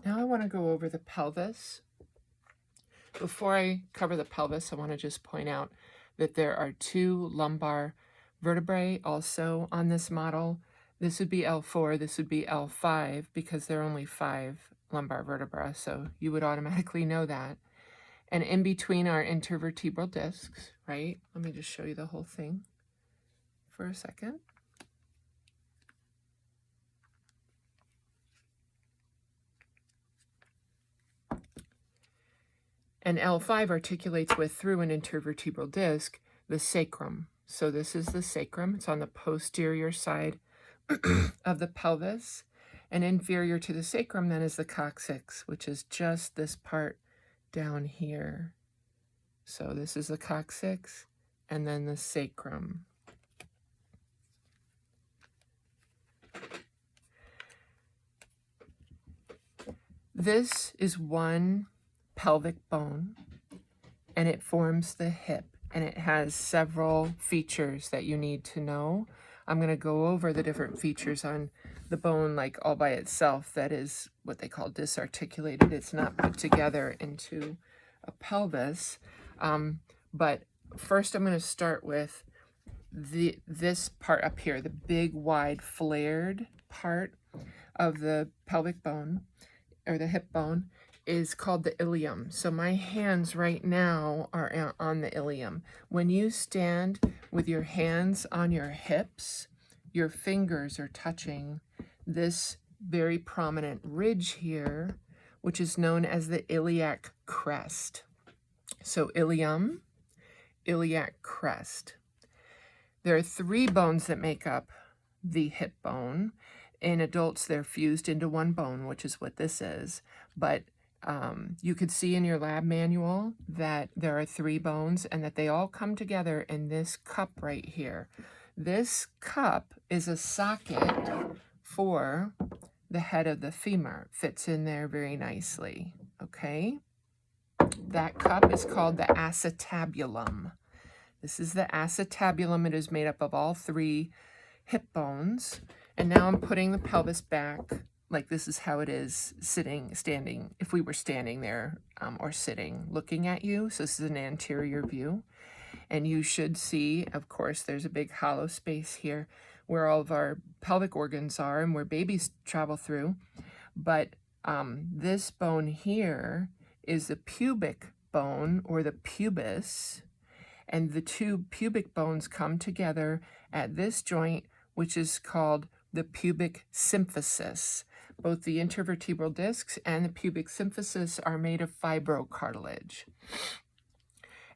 Now I want to go over the pelvis. Before I cover the pelvis, I want to just point out that there are 2 lumbar vertebrae also on this model. This would be L4, this would be L5, because there are only 5 lumbar vertebrae, so you would automatically know that. And in between are intervertebral discs, right? Let me just show you the whole thing for a second. And L5 articulates with, through an intervertebral disc, the sacrum. So this is the sacrum. It's on the posterior side of the pelvis. And inferior to the sacrum then is the coccyx, which is just this part down here. So this is the coccyx and then the sacrum. This is one pelvic bone, and it forms the hip, and it has several features that you need to know. I'm going to go over the different features on the bone like all by itself. That is what they call disarticulated. It's not put together into a pelvis. But first I'm going to start with this part up here, the big, wide, flared part of the pelvic bone, or the hip bone, is called the ilium. So my hands right now are on the ilium. When you stand with your hands on your hips, your fingers are touching this very prominent ridge here, which is known as the iliac crest. So ilium, iliac crest. There are 3 bones that make up the hip bone. In adults, they're fused into one bone, which is what this is. But you could see in your lab manual that there are 3 bones and that they all come together in this cup right here. This cup is a socket for the head of the femur. Fits in there very nicely, okay? That cup is called the acetabulum. This is the acetabulum. It is made up of all 3 hip bones. And now I'm putting the pelvis back, like this is how it is standing, if we were standing there or sitting, looking at you. So this is an anterior view. And you should see, of course, there's a big hollow space here where all of our pelvic organs are and where babies travel through. But this bone here is the pubic bone, or the pubis. And the 2 pubic bones come together at this joint, which is called the pubic symphysis. Both the intervertebral discs and the pubic symphysis are made of fibrocartilage.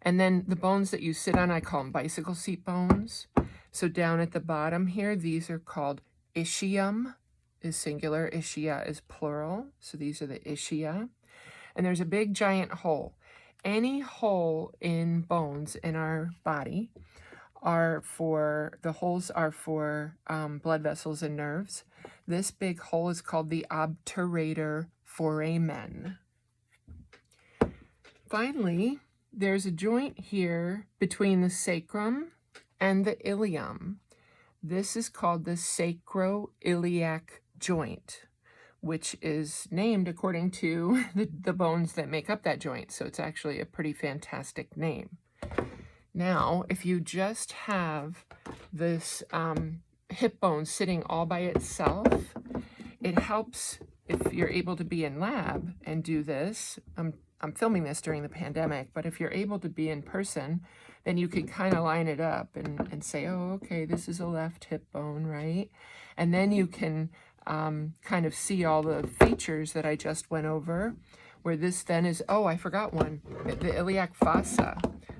And then the bones that you sit on, I call them bicycle seat bones. So down at the bottom here, these are called ischium, is singular, ischia is plural. So these are the ischia. And there's a big giant hole. Any hole in bones in our body the holes are for blood vessels and nerves. This big hole is called the obturator foramen. Finally, there's a joint here between the sacrum and the ilium. This is called the sacroiliac joint, which is named according to the bones that make up that joint. So it's actually a pretty fantastic name. Now, if you just have this hip bone sitting all by itself, it helps if you're able to be in lab and do this. I'm filming this during the pandemic, but if you're able to be in person, then you can kind of line it up and say, oh, okay, this is a left hip bone, right? And then you can kind of see all the features that I just went over, where this then is, oh, I forgot one, the iliac fossa.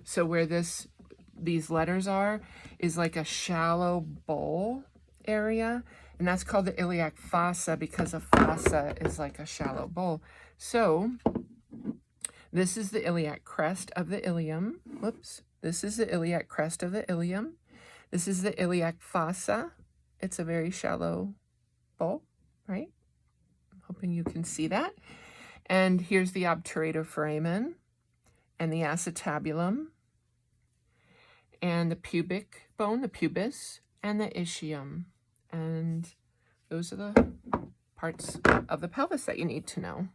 So where these letters are is like a shallow bowl area, and that's called the iliac fossa because a fossa is like a shallow bowl. So this is the iliac crest of the ilium. Whoops. This is the iliac crest of the ilium. This is the iliac fossa. It's a very shallow bowl, right? I'm hoping you can see that. And here's the obturator foramen and the acetabulum and the pubic bone, the pubis, and the ischium. And those are the parts of the pelvis that you need to know.